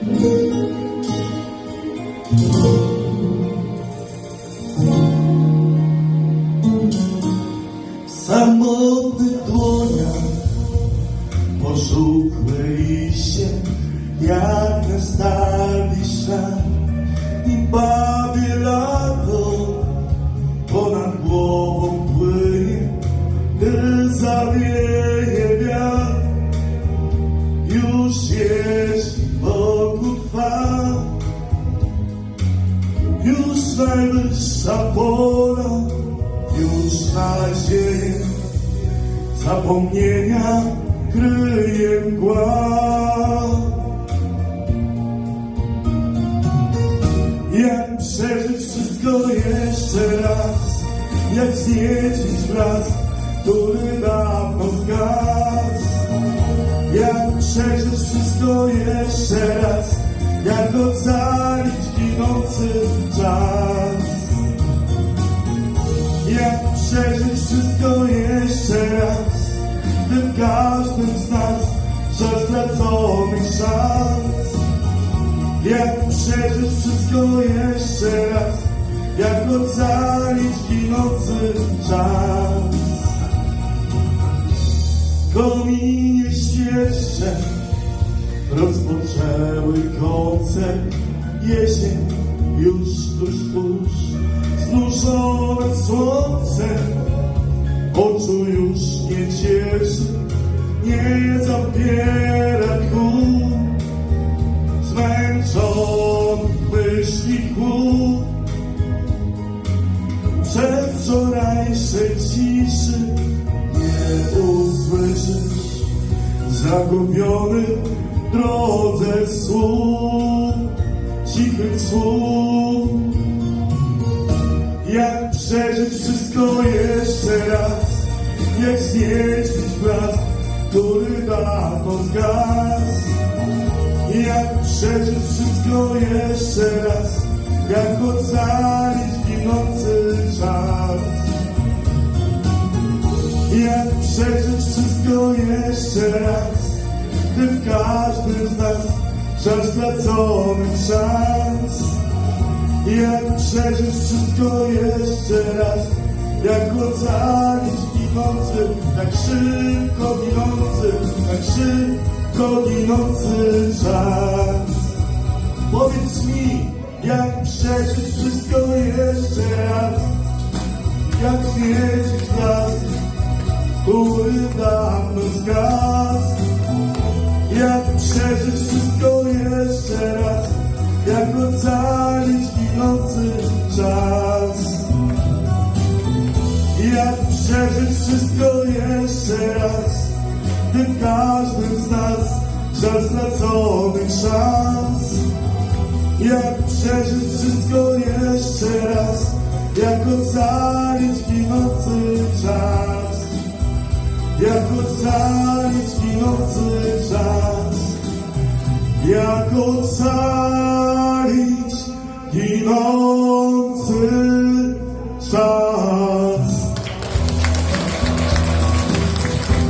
W samotnych dłoniach pożółkłe liście, jak na stary szat, i babie lato ponad głową płynie, gdy zawieje wiatr. Już jeśli wokół trwa, już najwyższa pora, już nadzieję zapomnienia kryje mgła. Jak przeżyć wszystko jeszcze raz, jak zniecić blask, który dawno zgasł. Jak przeżyć wszystko jeszcze raz, jak ocalić ginący czas. Jak przeżyć wszystko jeszcze raz, gdy w każdym z nas żal straconych szans. Jak przeżyć wszystko jeszcze raz, jak ocalić ginący czas. Kominie świeże rozpoczęły koncert, jesień już tuż, znużone słońcem, oczu już nie cieszy, nie zabiera tchu, zmęczony myśli chłód. Przedwczorajszej ciszy nie usłyszysz zagubiony w drodze słów, cichych słów. Jak przeżyć wszystko jeszcze raz, jak zniecić blask, który dawno zgasł. Jak przeżyć wszystko jeszcze raz, jak ocalić ginący czas. Jak przeżyć wszystko jeszcze raz, gdy w każdym z nas żal straconych szans. Jak przeżyć wszystko jeszcze raz, jak ocalić ginący, tak szybko ginący czas. Powiedz mi, jak przeżyć wszystko jeszcze raz, jak zniecić blask, który dawno zgasł. Jak przeżyć wszystko jeszcze raz, jak ocalić ginący czas. Jak przeżyć wszystko jeszcze raz, gdy w każdym z nas żal straconych szans. Jak przeżyć wszystko jeszcze raz, jak ocalić ginący czas. Jak ocalić ginący czas. Jak ocalić ginący czas.